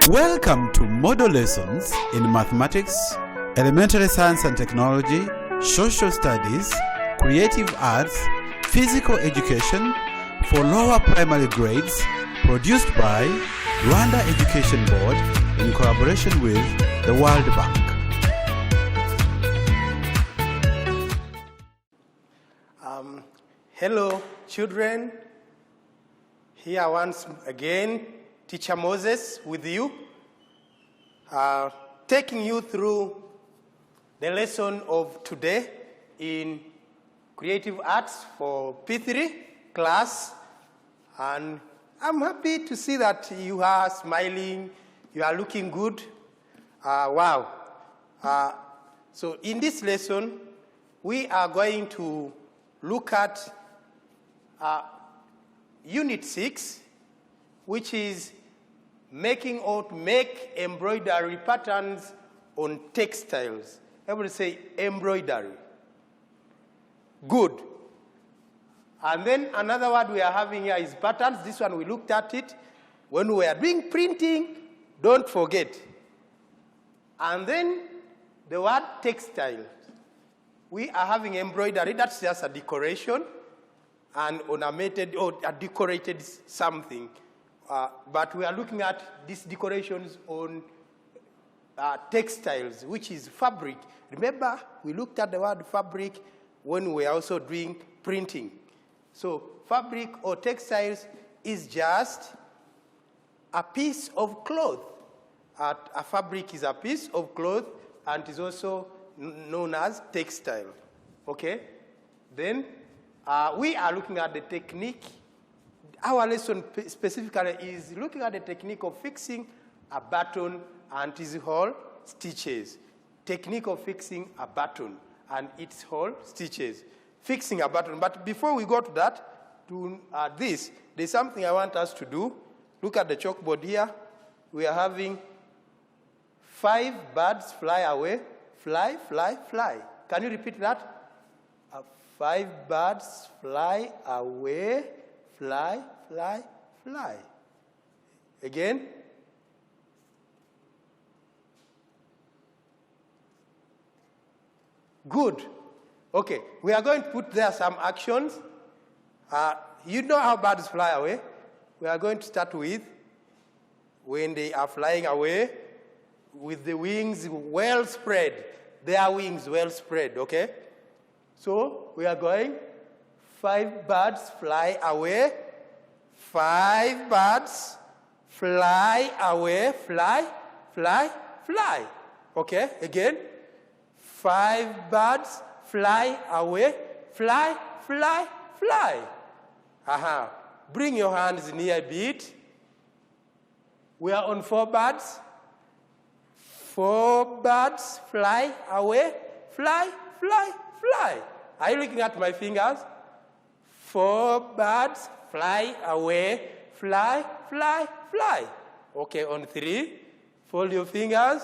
Welcome to model lessons in mathematics, elementary science and technology, social studies, creative arts, physical education for lower primary grades, produced by Rwanda Education Board in collaboration with the World Bank. Hello, children. Here once again, Teacher Moses with you, taking you through the lesson of today in Creative Arts for P3 class. And I'm happy to see that you are smiling, you are looking good. Wow. So in this lesson, we are going to look at Unit 6, which is making or to make embroidery patterns on textiles. Everybody say embroidery. Good. And then another word we are having here is patterns. This one we looked at it when we are doing printing. Don't forget. And then the word textile. We are having embroidery. That's just a decoration and ornamented or a decorated something. But we are looking at these decorations on textiles, which is fabric. Remember, we looked at the word fabric when we were also doing printing. So fabric or textiles is just a piece of cloth. A fabric is a piece of cloth and is also known as textile. Okay? Then we are looking at the technique. Our lesson specifically is looking at the technique of fixing a button and its whole stitches. Technique of fixing a button and its whole stitches. Fixing a button. But before we go to that, to there's something I want us to do. Look at the chalkboard here. We are having 5 birds fly away. Fly, fly, fly. Can you repeat that? 5 birds fly away. Fly, fly, fly. Again. Good. Okay, we are going to put there some actions. You know how birds fly away. We are going to start with when they are flying away with the wings well spread. Their wings well spread, okay? So we are going 5 birds fly away. 5 birds fly away. Fly, fly, fly. Okay, again. 5 birds fly away. Fly, fly, fly. Aha. Bring your hands near a bit. We are on 4 birds. 4 birds fly away. Fly, fly, fly. Are you looking at my fingers? 4 birds fly away, fly, fly, fly. Okay, on 3, fold your fingers.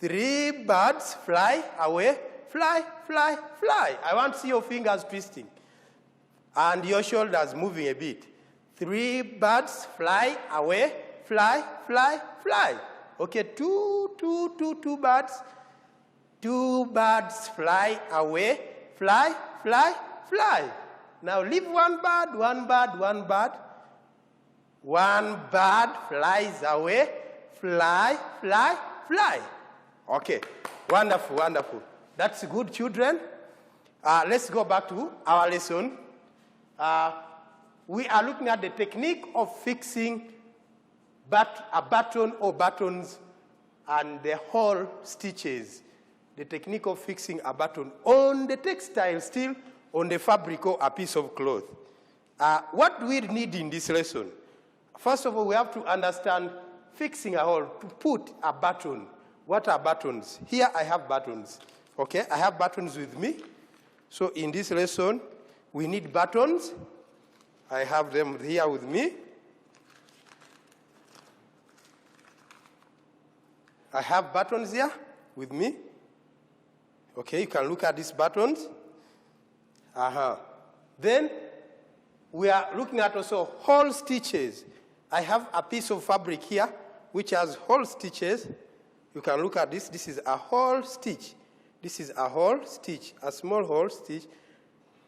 3 birds fly away, fly, fly, fly. I want to see your fingers twisting and your shoulders moving a bit. 3 birds fly away, fly, fly, fly. Okay, two birds. 2 birds fly away, fly, fly, fly. Now leave 1 bird, 1 bird, 1 bird. 1 bird flies away, fly, fly, fly. Okay, wonderful, wonderful. That's good, children. Let's go back to our lesson. We are looking at the technique of fixing a button or buttons and the whole stitches. The technique of fixing a button on the textile, still on the fabric or a piece of cloth. What do we need in this lesson? First of all, we have to understand fixing a hole, to put a button. What are buttons? Here I have buttons. Okay, I have buttons with me. So in this lesson, we need buttons. I have them here with me. I have buttons here with me. Okay, you can look at these buttons. Then we are looking at also whole stitches. I have a piece of fabric here which has whole stitches. You can look at this. This is a whole stitch. This is a whole stitch, a small whole stitch.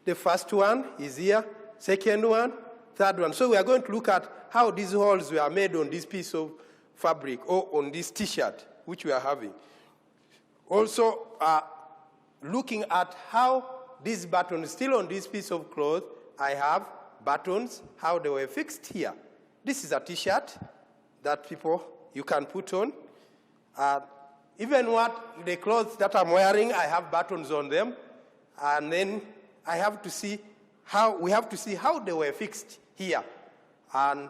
The first one is here, second one, third one. So we are going to look at how these holes were made on this piece of fabric or on this T-shirt which we are having. Also, looking at how these buttons, still on this piece of cloth, I have buttons, how they were fixed here. This is a T-shirt that you can put on. Even the clothes that I'm wearing, I have buttons on them. And then we have to see how they were fixed here. And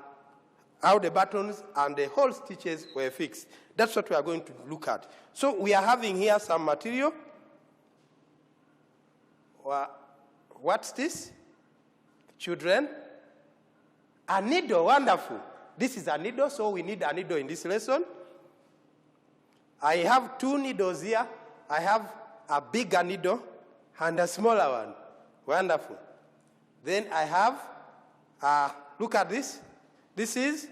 how the buttons and the whole stitches were fixed. That's what we are going to look at. So we are having here some material. What's this? Children? A needle, wonderful. This is a needle, so we need a needle in this lesson. I have two needles here. I have a bigger needle and a smaller one. Wonderful. Then I have, look at this. This is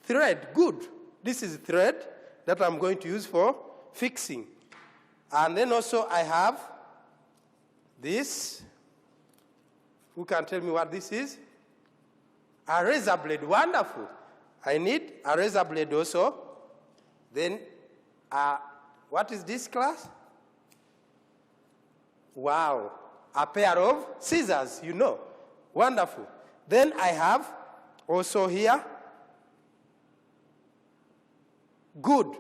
thread. Good. This is thread that I'm going to use for fixing. And then also I have this. Who can tell me what this is? A razor blade. Wonderful. I need a razor blade also. Then, what is this, class? Wow. A pair of scissors, you know. Wonderful. Then I have also here. Good.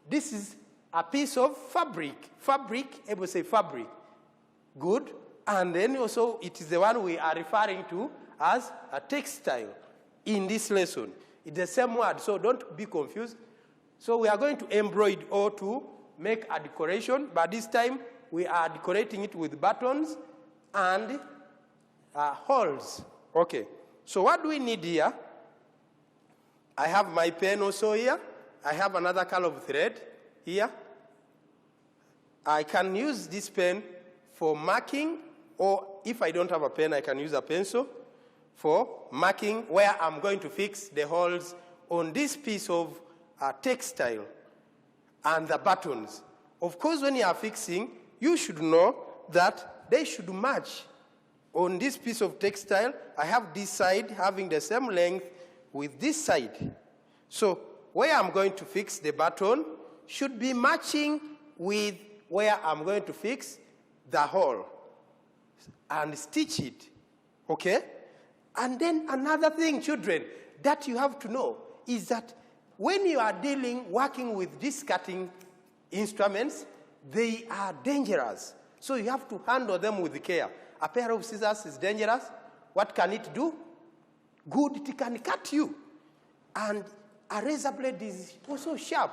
This is a piece of fabric. Fabric, I will say fabric. Good. And then also it is the one we are referring to as a textile in this lesson. It's the same word, so don't be confused. So we are going to embroider or to make a decoration, but this time we are decorating it with buttons and holes. Okay. So what do we need here? I have my pen also here. I have another color of thread here. I can use this pen for marking, or if I don't have a pen, I can use a pencil for marking where I'm going to fix the holes on this piece of textile and the buttons. Of course, when you are fixing, you should know that they should match. On this piece of textile, I have this side having the same length with this side. So where I'm going to fix the button should be matching with where I'm going to fix the hole and stitch it, okay? And then another thing, children, that you have to know is that when you are working with these cutting instruments, they are dangerous. So you have to handle them with care. A pair of scissors is dangerous. What can it do? Good, it can cut you. And a razor blade is also sharp.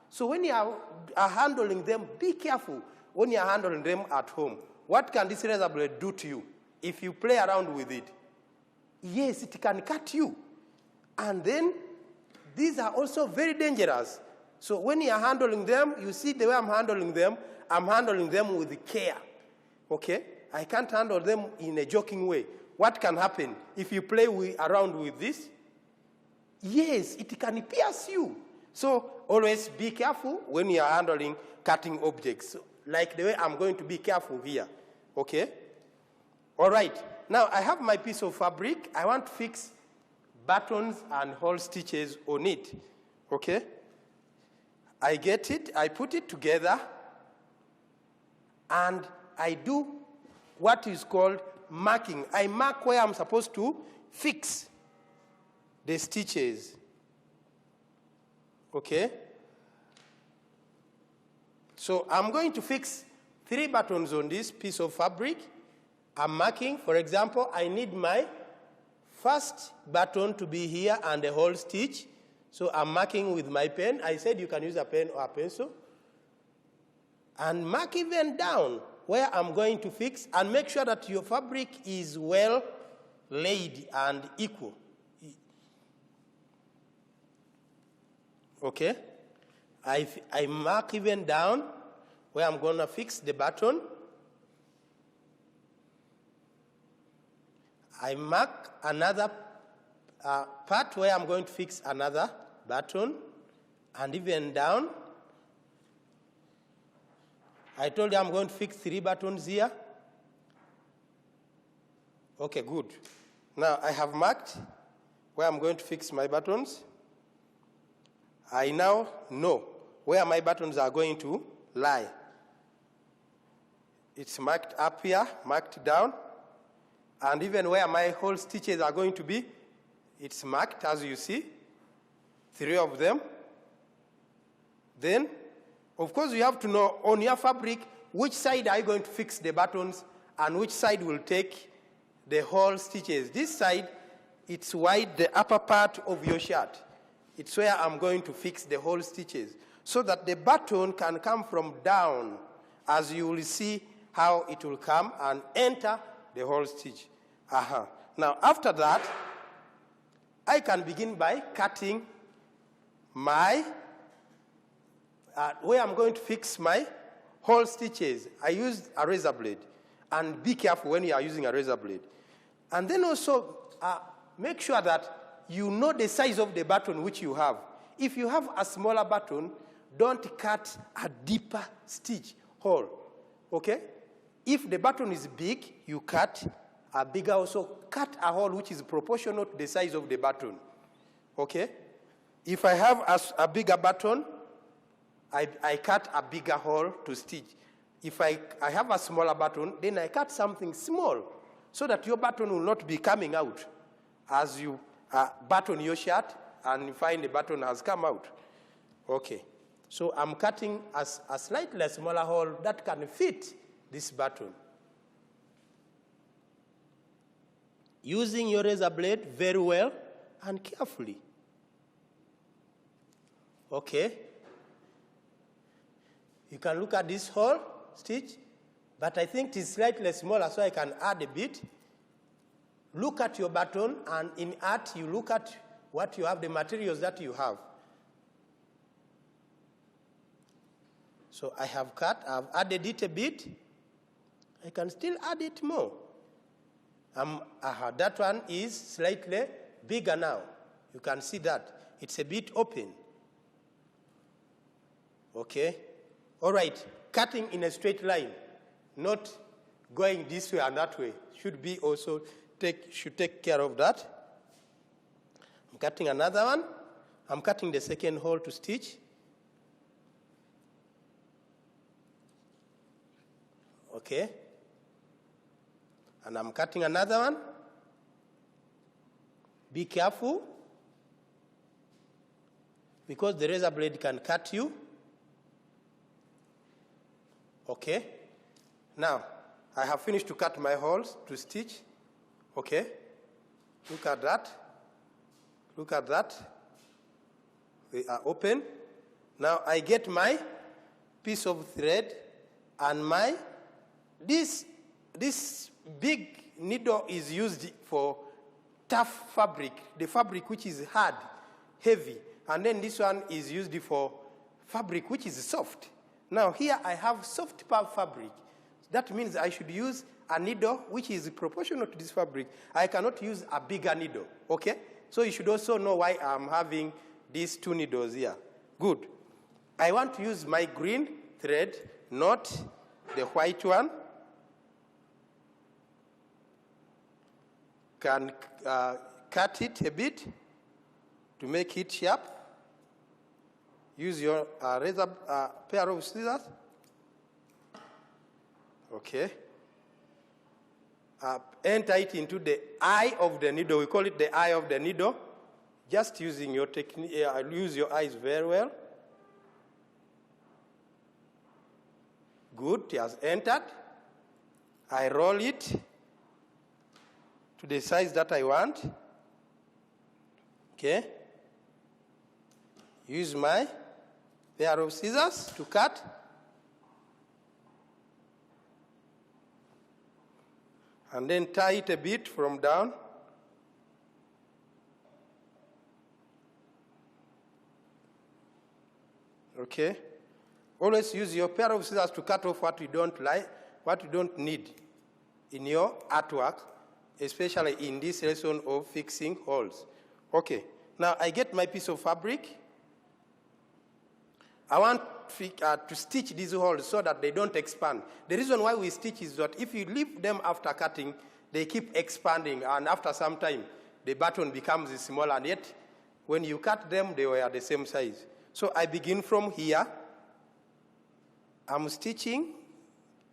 So when you are handling them, be careful when you are handling them at home. What can this razor blade do to you if you play around with it? Yes, it can cut you. And then these are also very dangerous. So when you are handling them, you see the way I'm handling them with care. Okay? I can't handle them in a joking way. What can happen if you play around with this? Yes, it can pierce you. So always be careful when you are handling cutting objects. So, like the way I'm going to be careful here. Okay? All right. Now I have my piece of fabric. I want to fix buttons and hole stitches on it. Okay? I get it, I put it together, and I do what is called marking. I mark where I'm supposed to fix the stitches. Okay? So I'm going to fix 3 buttons on this piece of fabric. I'm marking, for example, I need my first button to be here and the whole stitch. So I'm marking with my pen. I said you can use a pen or a pencil. And mark even down where I'm going to fix, and make sure that your fabric is well laid and equal. Okay? I mark even down where I'm going to fix the button. I mark another part where I'm going to fix another button, and even down. I told you I'm going to fix 3 buttons here. Okay, good. Now I have marked where I'm going to fix my buttons. I now know where my buttons are going to lie. It's marked up here, marked down, and even where my hole stitches are going to be, it's marked, as you see, 3 of them. Then, of course, you have to know on your fabric which side are you going to fix the buttons and which side will take the hole stitches. This side, it's wide, the upper part of your shirt. It's where I'm going to fix the hole stitches so that the button can come from down, as you will see how it will come and enter the hole stitch. Now, after that, I can begin by cutting my, where I'm going to fix my hole stitches. I used a razor blade. And be careful when you are using a razor blade. And then also, make sure that you know the size of the button which you have. If you have a smaller button, don't cut a deeper stitch hole, okay? If the button is big, you cut a bigger, also cut a hole which is proportional to the size of the button, okay? If I have a bigger button, I cut a bigger hole to stitch. If I have a smaller button, then I cut something small so that your button will not be coming out as you button your shirt and you find the button has come out. Okay, so I'm cutting a slightly smaller hole that can fit this button. Using your razor blade very well and carefully. Okay. You can look at this hole stitch, but I think it is slightly smaller, so I can add a bit. Look at your button, and in art, you look at what you have, the materials that you have. So I have cut, I've added it a bit. I can still add it more. That one is slightly bigger now. You can see that. It's a bit open. Okay. All right. Cutting in a straight line, not going this way and that way. Should be also should take care of that. I'm cutting another one. I'm cutting the second hole to stitch. Okay. And I'm cutting another one. Be careful, because the razor blade can cut you. Okay. Now, I have finished to cut my holes to stitch. Okay. Look at that. Look at that. They are open. Now, I get my piece of thread and this big needle is used for tough fabric, the fabric which is hard, heavy. And then this one is used for fabric which is soft. Now here I have soft fabric. That means I should use a needle which is proportional to this fabric. I cannot use a bigger needle, okay? So you should also know why I'm having these 2 needles here. Good. I want to use my green thread, not the white one. Can cut it a bit to make it sharp. Use your razor pair of scissors. Okay. Enter it into the eye of the needle. We call it the eye of the needle. Just using your technique, use your eyes very well. Good, it has entered. I roll it to the size that I want. Okay. Use my pair of scissors to cut. And then tie it a bit from down. Okay. Always use your pair of scissors to cut off what you don't like, what you don't need in your artwork, especially in this lesson of fixing holes. Okay, now I get my piece of fabric. I want to stitch these holes so that they don't expand. The reason why we stitch is that if you leave them after cutting, they keep expanding, and after some time, the button becomes smaller, and yet when you cut them, they were the same size. So I begin from here. I'm stitching.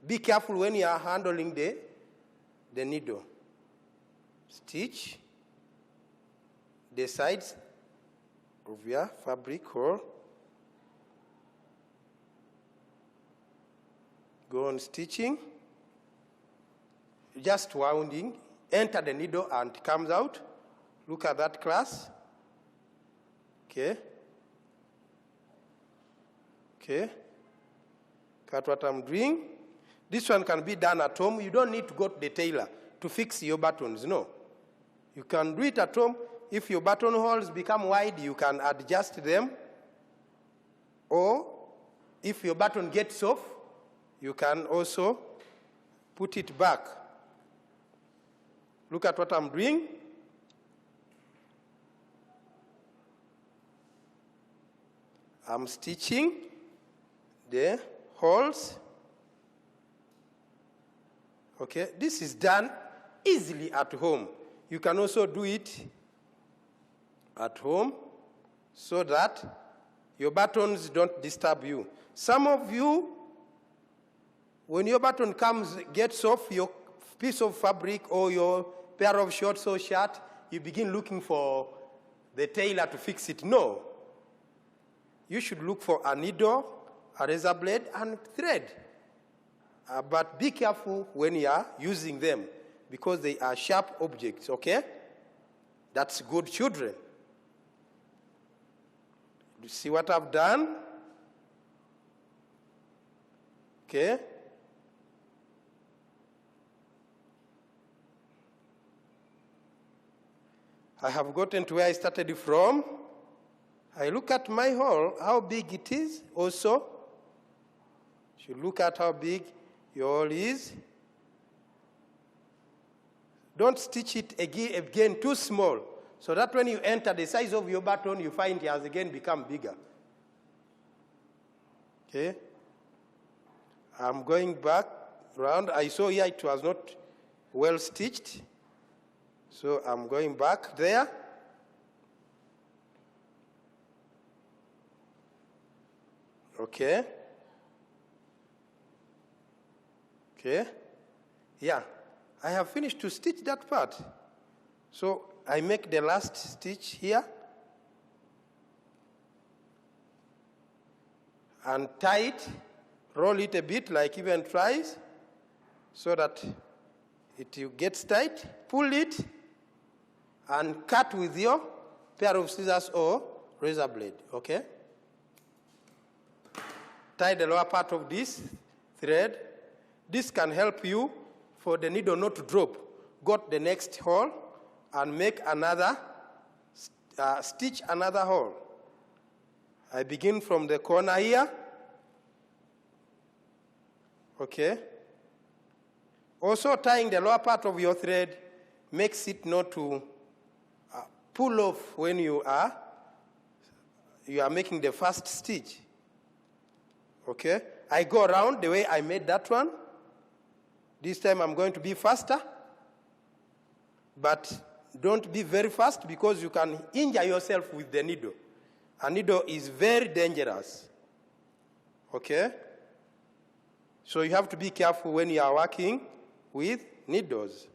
Be careful when you are handling the needle. Stitch the sides of your fabric hole. Go on stitching. Just wounding. Enter the needle and it comes out. Look at that class. Okay. Okay. Cut what I'm doing. This one can be done at home. You don't need to go to the tailor to fix your buttons, no. You can do it at home. If your button holes become wide, you can adjust them. Or if your button gets soft, you can also put it back. Look at what I'm doing. I'm stitching the holes. Okay, this is done easily at home. You can also do it at home so that your buttons don't disturb you. Some of you, when your button gets off your piece of fabric or your pair of shorts or shirt, you begin looking for the tailor to fix it. No. You should look for a needle, a razor blade, and thread. But be careful when you are using them because they are sharp objects, okay? That's good, children. You see what I've done? Okay. I have gotten to where I started from. I look at my hole, how big it is also. You look at how big your hole is. Don't stitch it again too small, so that when you enter the size of your button, you find it has again become bigger. Okay. I'm going back around. I saw here it was not well stitched, so I'm going back there. Okay. Okay. Yeah. I have finished to stitch that part. So I make the last stitch here and tie it, roll it a bit like even twice so that it gets tight. Pull it and cut with your pair of scissors or razor blade, okay? Tie the lower part of this thread. This can help you for the needle not to drop. Got the next hole and make another, stitch another hole. I begin from the corner here. Okay. Also tying the lower part of your thread makes it not to pull off when you are making the first stitch. Okay. I go around the way I made that one. This time I'm going to be faster, but don't be very fast because you can injure yourself with the needle. A needle is very dangerous. Okay? So you have to be careful when you are working with needles.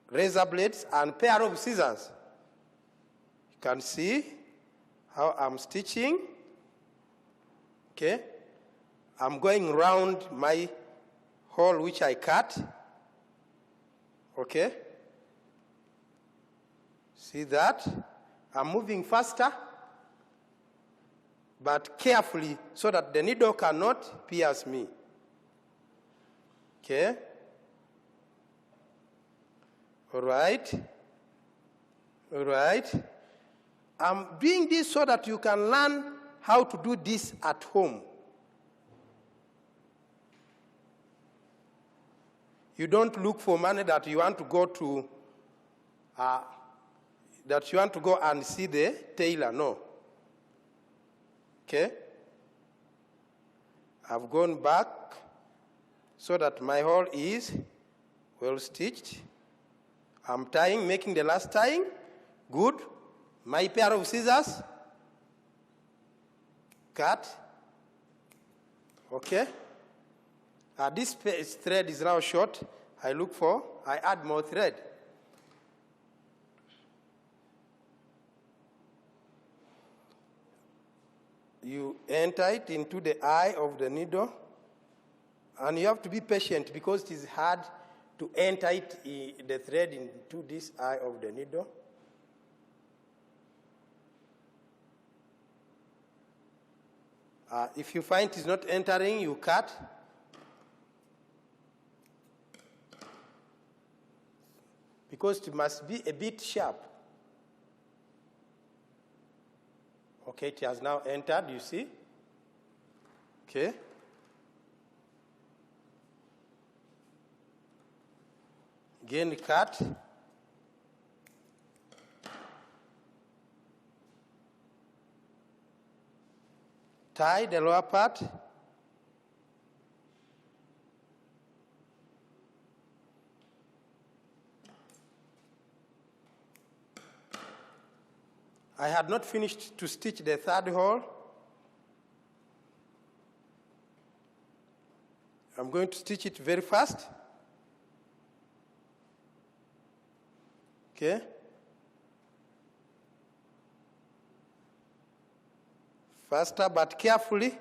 Razor blades and pair of scissors. You can see how I'm stitching. Okay? I'm going around my hole which I cut. Okay? See that? I'm moving faster, but carefully so that the needle cannot pierce me. Okay? All right. All right. I'm doing this so that you can learn how to do this at home. You don't look for money that you want to go to that you want to go and see the tailor, no. Okay? I've gone back so that my hole is well stitched. I'm tying, making the last tying. Good. My pair of scissors. Cut. Okay. This thread is now short. I add more thread. You enter it into the eye of the needle, and you have to be patient because it is hard to enter the thread into this eye of the needle. If you find it is not entering, you cut. Because it must be a bit sharp. Okay, it has now entered, you see. Okay. Again, cut. Tie the lower part. I had not finished to stitch the third hole. I'm going to stitch it very fast. Okay. Faster but carefully,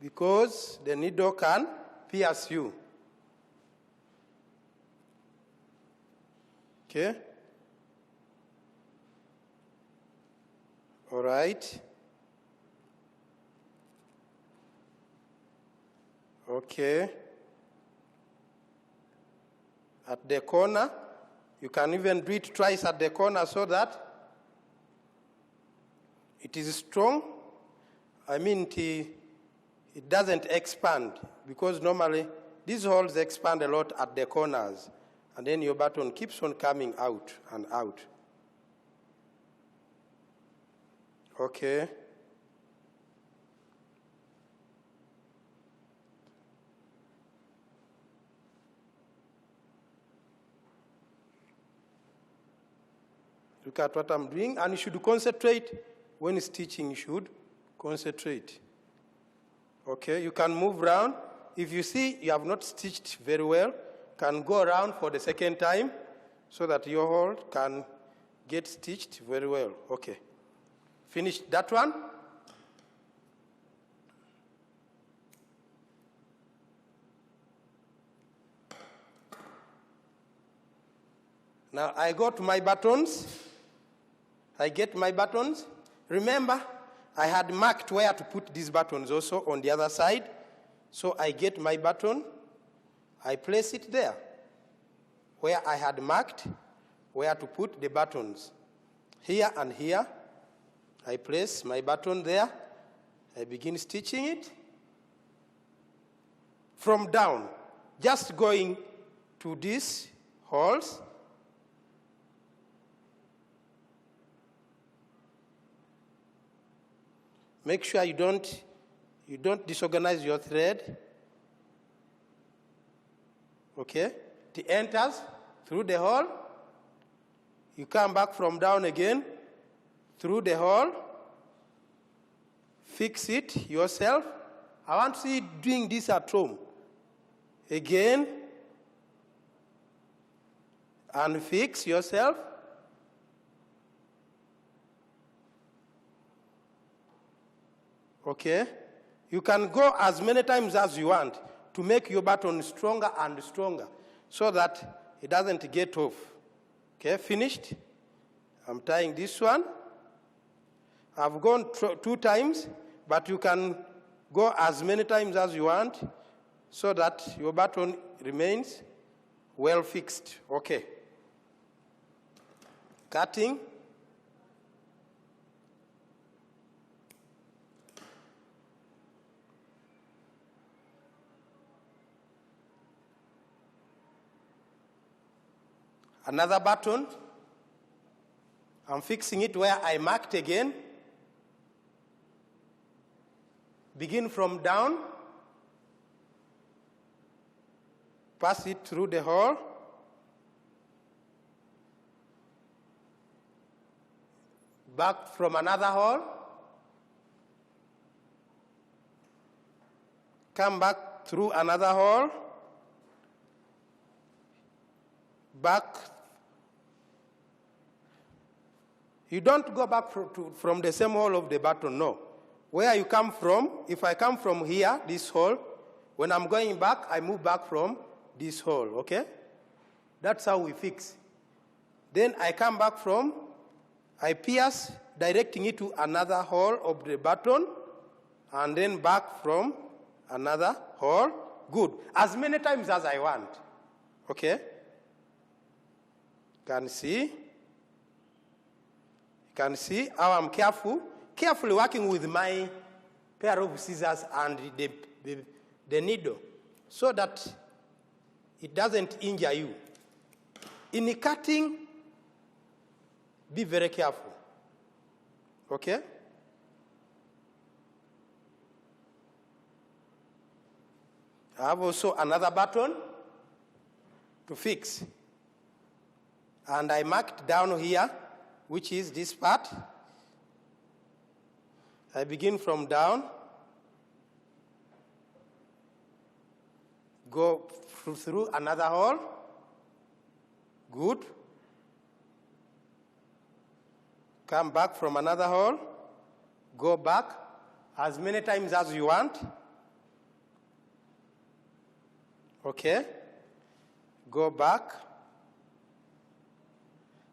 because the needle can pierce you. Okay. All right. Okay. At the corner, you can even do it twice at the corner so that it is strong. I mean, it doesn't expand, because normally these holes expand a lot at the corners, and then your button keeps on coming out and out. Okay. Look at what I'm doing, and you should concentrate when stitching. You should concentrate. Okay, you can move around. If you see you have not stitched very well, can go around for the second time so that your hole can get stitched very well. Okay. Finish that one. Now I go to my buttons. I get my buttons. Remember, I had marked where to put these buttons also on the other side. So I get my button. I place it there where I had marked where to put the buttons. Here and here. I place my button there. I begin stitching it from down, just going to these holes. Make sure you don't disorganize your thread. Okay? It enters through the hole. You come back from down again through the hole. Fix it yourself. I want to see you doing this at home. Again. And fix yourself. Okay? You can go as many times as you want to make your button stronger and stronger so that it doesn't get off. Okay, finished. I'm tying this one. I've gone 2 times, but you can go as many times as you want so that your button remains well fixed. Okay. Cutting. Another button. I'm fixing it where I marked again. Begin from down. Pass it through the hole. Back from another hole. Come back through another hole. Back. You don't go back from the same hole of the button, no. Where you come from, if I come from here, this hole, when I'm going back, I move back from this hole, okay? That's how we fix. Then I come back from, I pierce, directing it to another hole of the button, and then back from another hole. Good. As many times as I want, okay? Can see how I'm carefully working with my pair of scissors and the needle so that it doesn't injure you. In cutting, be very careful, okay? I have also another button to fix. And I marked down here, which is this part. I begin from down, go through another hole. Good. Come back from another hole, go back as many times as you want. Okay. Go back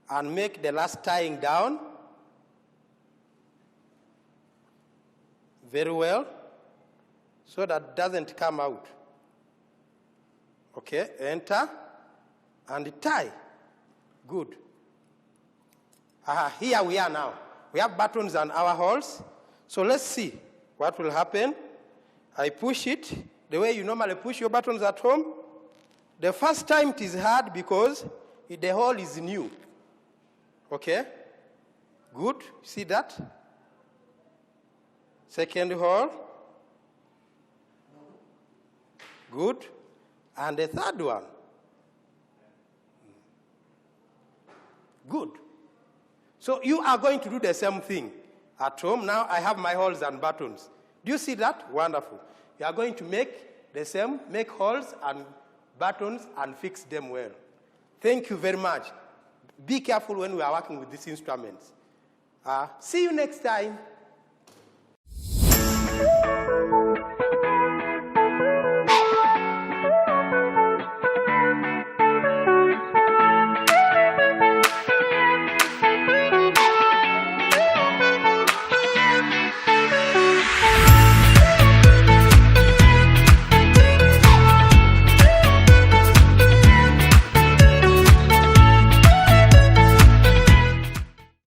and make the last tying down very well so that it doesn't come out. Okay, enter and tie. Good. Here we are now. We have buttons and our holes. So let's see what will happen. I push it the way you normally push your buttons at home. The first time it is hard because the hole is new. Okay? Good. See that? Second hole. Good. And the third one. Good. So you are going to do the same thing at home. Now I have my holes and buttons. Do you see that? Wonderful. You are going to make the same, make holes and buttons and fix them well. Thank you very much. Be careful when we are working with these instruments. See you next time.